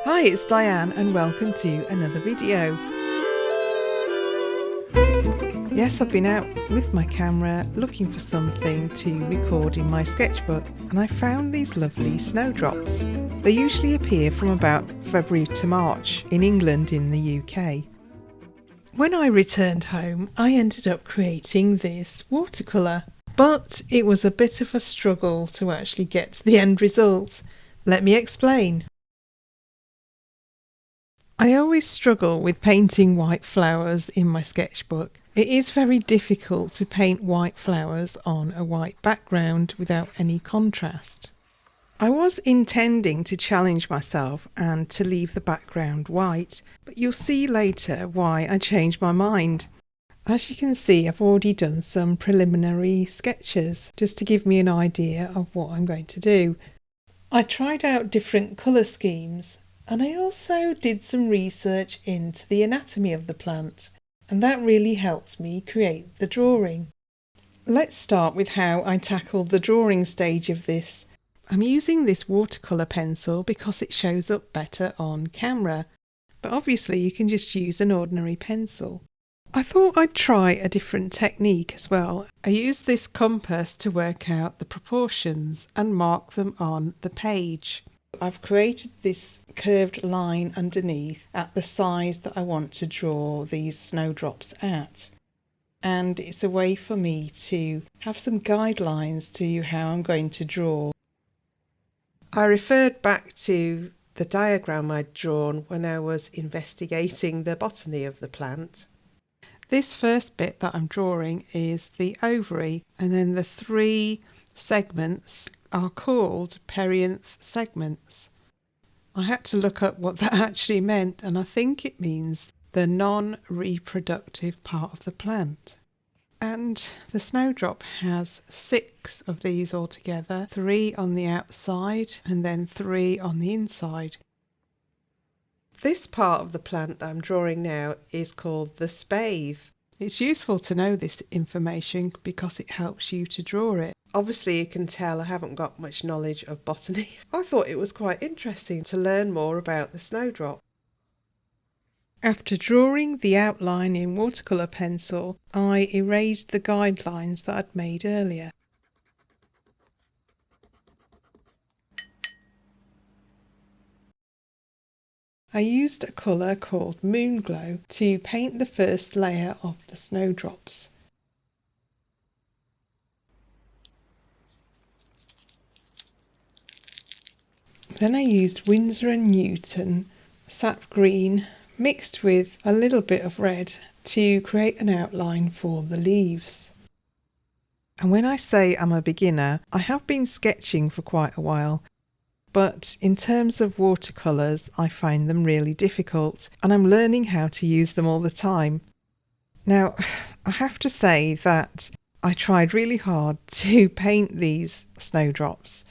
Hi, it's Diane and welcome to another video. Yes, I've been out with my camera looking for something to record in my sketchbook and I found these lovely snowdrops. They usually appear from about February to March in England in the UK. When I returned home, I ended up creating this watercolour, but it was a bit of a struggle to actually get to the end result. Let me explain. I always struggle with painting white flowers in my sketchbook. It is very difficult to paint white flowers on a white background without any contrast. I was intending to challenge myself and to leave the background white, but you'll see later why I changed my mind. As you can see, I've already done some preliminary sketches just to give me an idea of what I'm going to do. I tried out different colour schemes and I also did some research into the anatomy of the plant, and that really helped me create the drawing. Let's start with how I tackled the drawing stage of this. I'm using this watercolour pencil because it shows up better on camera, but obviously you can just use an ordinary pencil. I thought I'd try a different technique as well. I used this compass to work out the proportions and mark them on the page. I've created this curved line underneath at the size that I want to draw these snowdrops at. And it's a way for me to have some guidelines to how I'm going to draw. I referred back to the diagram I'd drawn when I was investigating the botany of the plant. This first bit that I'm drawing is the ovary, and then the three segments are called perianth segments. I had to look up what that actually meant, and I think it means the non-reproductive part of the plant. And the snowdrop has 6 of these altogether, 3 on the outside and then 3 on the inside. This part of the plant that I'm drawing now is called the spathe. It's useful to know this information because it helps you to draw it. Obviously you can tell I haven't got much knowledge of botany. I thought it was quite interesting to learn more about the snowdrop. After drawing the outline in watercolour pencil, I erased the guidelines that I'd made earlier. I used a colour called Moonglow to paint the first layer of the snowdrops. Then I used Winsor & Newton sap green mixed with a little bit of red to create an outline for the leaves. And when I say I'm a beginner, I have been sketching for quite a while, but in terms of watercolours I find them really difficult and I'm learning how to use them all the time. Now, I have to say that I tried really hard to paint these snowdrops,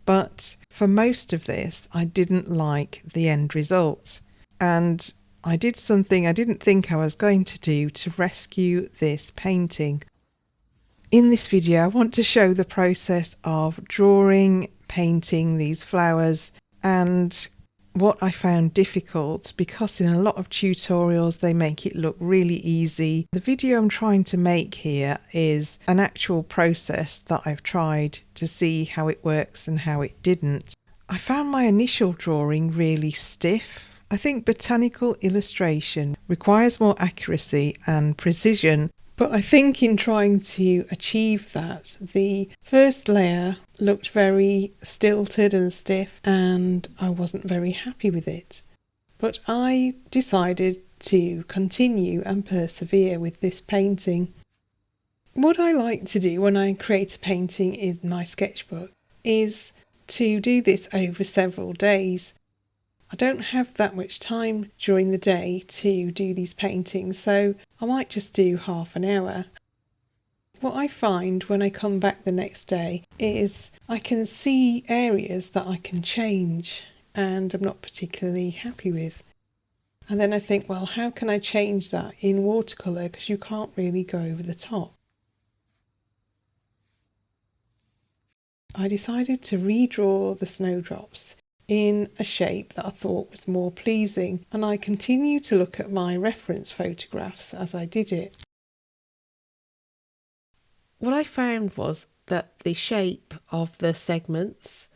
but for most of this I didn't like the end result, and I did something I didn't think I was going to do to rescue this painting. In this video I want to show the process of drawing, painting these flowers and what I found difficult, because in a lot of tutorials they make it look really easy. The video I'm trying to make here is an actual process that I've tried to see how it works and how it didn't. I found my initial drawing really stiff. I think botanical illustration requires more accuracy and precision, but I think in trying to achieve that, the first layer looked very stilted and stiff and I wasn't very happy with it. But I decided to continue and persevere with this painting. What I like to do when I create a painting in my sketchbook is to do this over several days. I don't have that much time during the day to do these paintings, so I might just do half an hour. What I find when I come back the next day is I can see areas that I can change and I'm not particularly happy with. And then I think, well, how can I change that in watercolour, because you can't really go over the top. I decided to redraw the snowdrops in a shape that I thought was more pleasing, and I continued to look at my reference photographs as I did it. What I found was that the shape of the segments,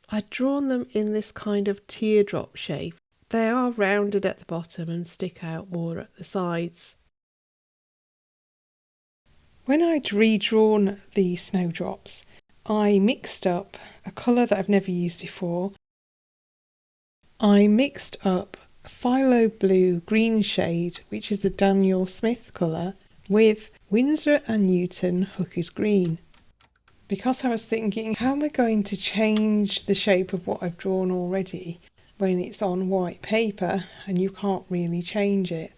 I'd drawn them in this kind of teardrop shape. They are rounded at the bottom and stick out more at the sides. When I'd redrawn the snowdrops, I mixed up a colour that I've never used before. I mixed up Phthalo Blue Green shade, which is the Daniel Smith colour, with Winsor & Newton Hooker's Green. Because I was thinking, how am I going to change the shape of what I've drawn already when it's on white paper and you can't really change it?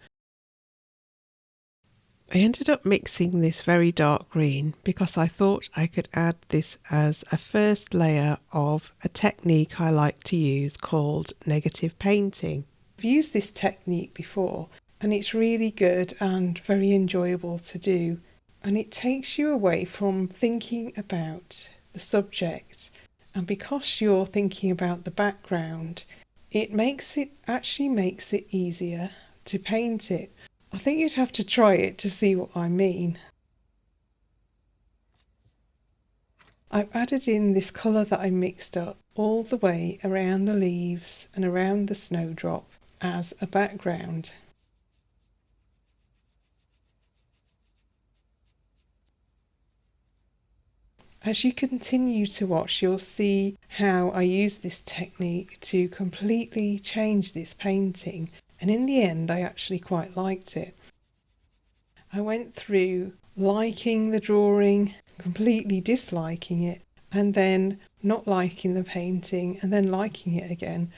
I ended up mixing this very dark green because I thought I could add this as a first layer of a technique I like to use called negative painting. I've used this technique before and it's really good and very enjoyable to do, and it takes you away from thinking about the subject, and because you're thinking about the background, it actually makes it easier to paint it. I think you'd have to try it to see what I mean. I've added in this colour that I mixed up all the way around the leaves and around the snowdrop as a background. As you continue to watch, you'll see how I use this technique to completely change this painting, and in the end I actually quite liked it. I went through liking the drawing, completely disliking it, and then not liking the painting, and then liking it again,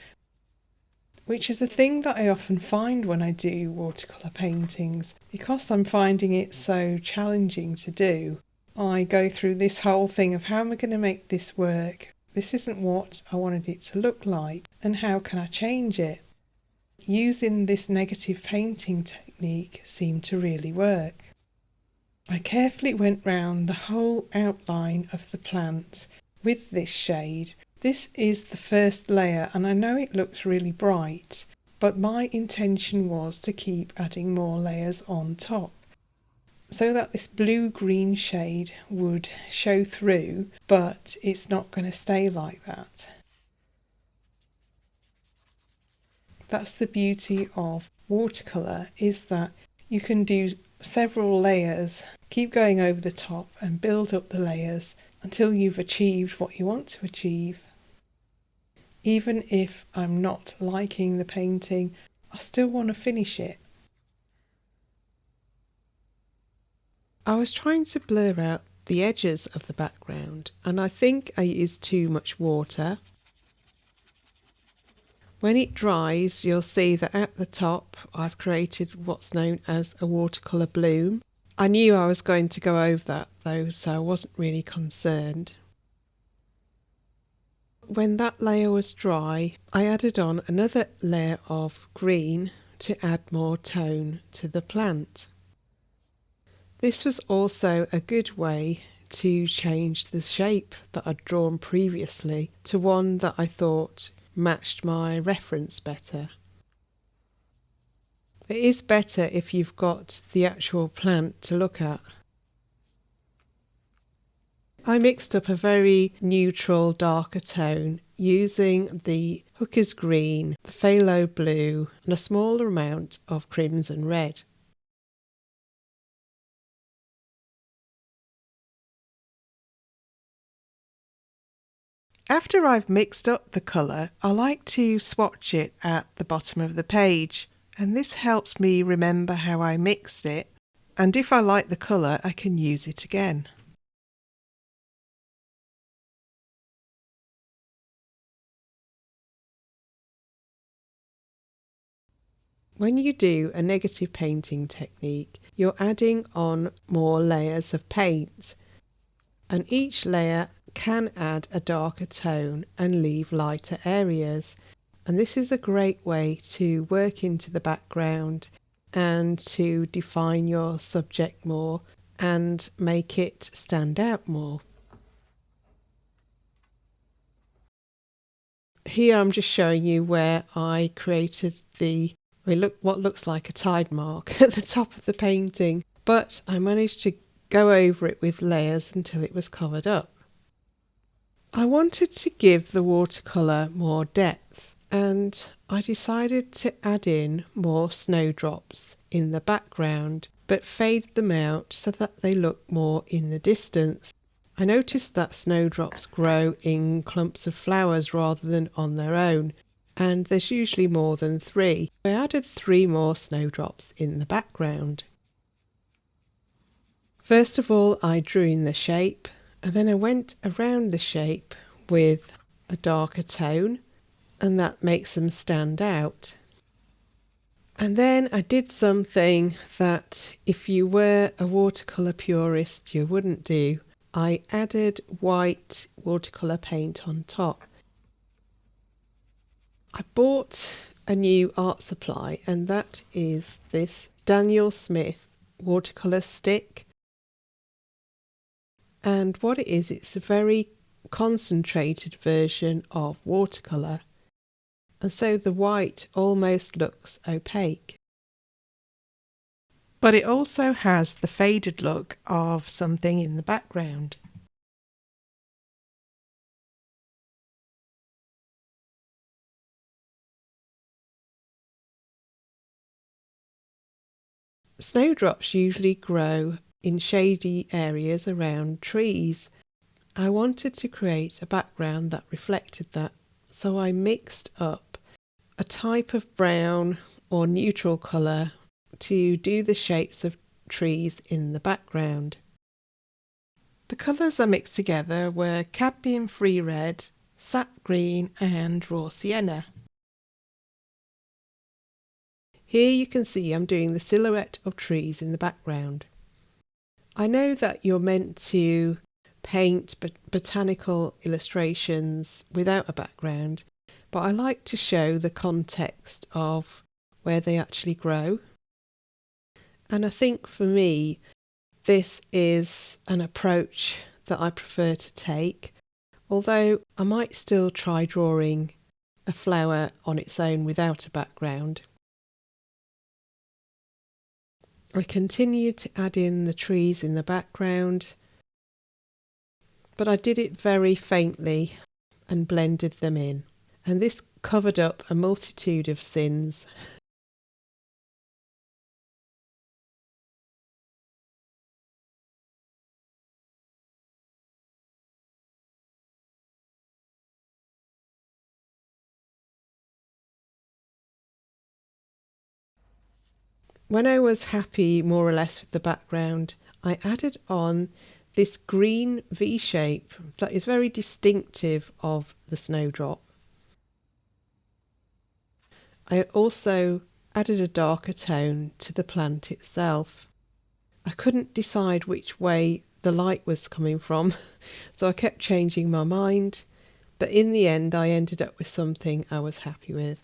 which is a thing that I often find when I do watercolour paintings. Because I'm finding it so challenging to do, I go through this whole thing of how am I going to make this work? This isn't what I wanted it to look like, and how can I change it? Using this negative painting technique seemed to really work. I carefully went round the whole outline of the plant with this shade. This is the first layer, and I know it looks really bright, but my intention was to keep adding more layers on top, so that this blue-green shade would show through, but it's not going to stay like that. That's the beauty of watercolour, is that you can do several layers, keep going over the top and build up the layers until you've achieved what you want to achieve. Even if I'm not liking the painting, I still want to finish it. I was trying to blur out the edges of the background, and I think I used too much water. When it dries, you'll see that at the top I've created what's known as a watercolour bloom. I knew I was going to go over that though, so I wasn't really concerned. When that layer was dry, I added on another layer of green to add more tone to the plant. This was also a good way to change the shape that I'd drawn previously to one that I thought matched my reference better. It is better if you've got the actual plant to look at. I mixed up a very neutral darker tone using the Hooker's Green, the Phthalo Blue and a smaller amount of Crimson Red. After I've mixed up the colour, I like to swatch it at the bottom of the page, and this helps me remember how I mixed it, and if I like the colour I can use it again. When you do a negative painting technique, you're adding on more layers of paint, and each layer can add a darker tone and leave lighter areas, and this is a great way to work into the background and to define your subject more and make it stand out more. Here I'm just showing you where I created what looks like a tide mark at the top of the painting, but I managed to go over it with layers until it was covered up. I wanted to give the watercolour more depth, and I decided to add in more snowdrops in the background, but fade them out so that they look more in the distance. I noticed that snowdrops grow in clumps of flowers rather than on their own, and there's usually more than 3. I added 3 more snowdrops in the background. First of all, I drew in the shape, and then I went around the shape with a darker tone, and that makes them stand out. And then I did something that if you were a watercolour purist you wouldn't do. I added white watercolour paint on top. I bought a new art supply, and that is this Daniel Smith watercolour stick. And what it is, it's a very concentrated version of watercolour, and so the white almost looks opaque. But it also has the faded look of something in the background. Snowdrops usually grow in shady areas around trees. I wanted to create a background that reflected that, so I mixed up a type of brown or neutral colour to do the shapes of trees in the background. The colours I mixed together were cadmium free red, sap green and raw sienna. Here you can see I'm doing the silhouette of trees in the background. I know that you're meant to paint botanical illustrations without a background, but I like to show the context of where they actually grow. And I think for me, this is an approach that I prefer to take, although I might still try drawing a flower on its own without a background. I continued to add in the trees in the background, but I did it very faintly and blended them in, and this covered up a multitude of sins. When I was happy more or less with the background, I added on this green V shape that is very distinctive of the snowdrop. I also added a darker tone to the plant itself. I couldn't decide which way the light was coming from, so I kept changing my mind, but in the end I ended up with something I was happy with.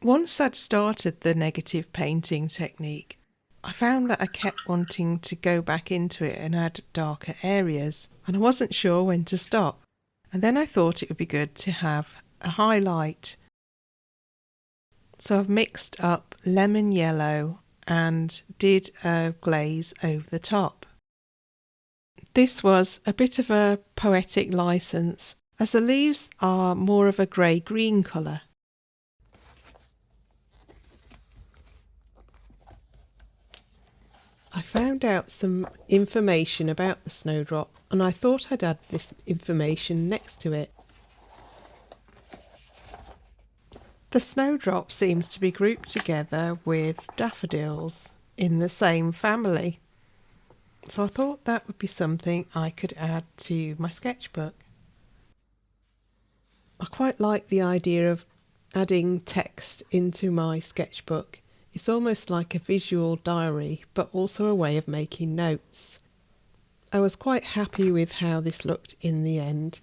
Once I'd started the negative painting technique, I found that I kept wanting to go back into it and add darker areas, and I wasn't sure when to stop. And then I thought it would be good to have a highlight. So I've mixed up lemon yellow and did a glaze over the top. This was a bit of a poetic license, as the leaves are more of a grey-green colour. I found out some information about the snowdrop, and I thought I'd add this information next to it. The snowdrop seems to be grouped together with daffodils in the same family, so I thought that would be something I could add to my sketchbook. I quite like the idea of adding text into my sketchbook. It's almost like a visual diary, but also a way of making notes. I was quite happy with how this looked in the end,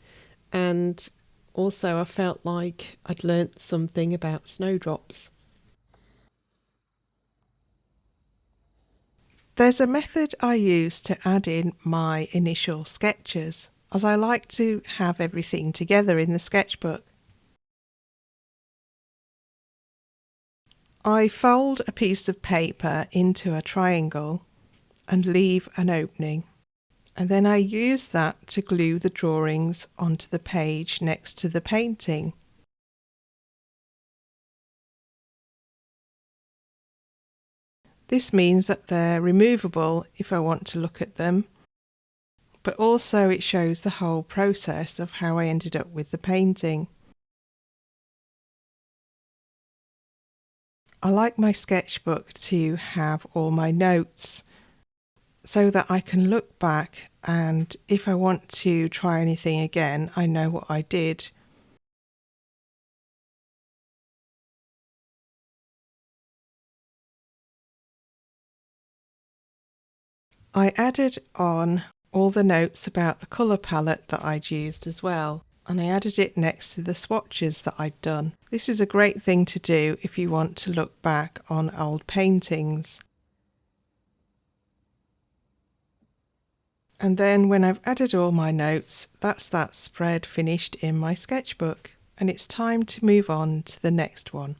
and also I felt like I'd learnt something about snowdrops. There's a method I use to add in my initial sketches, as I like to have everything together in the sketchbook. I fold a piece of paper into a triangle and leave an opening, and then I use that to glue the drawings onto the page next to the painting. This means that they're removable if I want to look at them, but also it shows the whole process of how I ended up with the painting. I like my sketchbook to have all my notes so that I can look back, and if I want to try anything again, I know what I did. I added on all the notes about the colour palette that I'd used as well, and I added it next to the swatches that I'd done. This is a great thing to do if you want to look back on old paintings. And then when I've added all my notes, that's that spread finished in my sketchbook, and it's time to move on to the next one.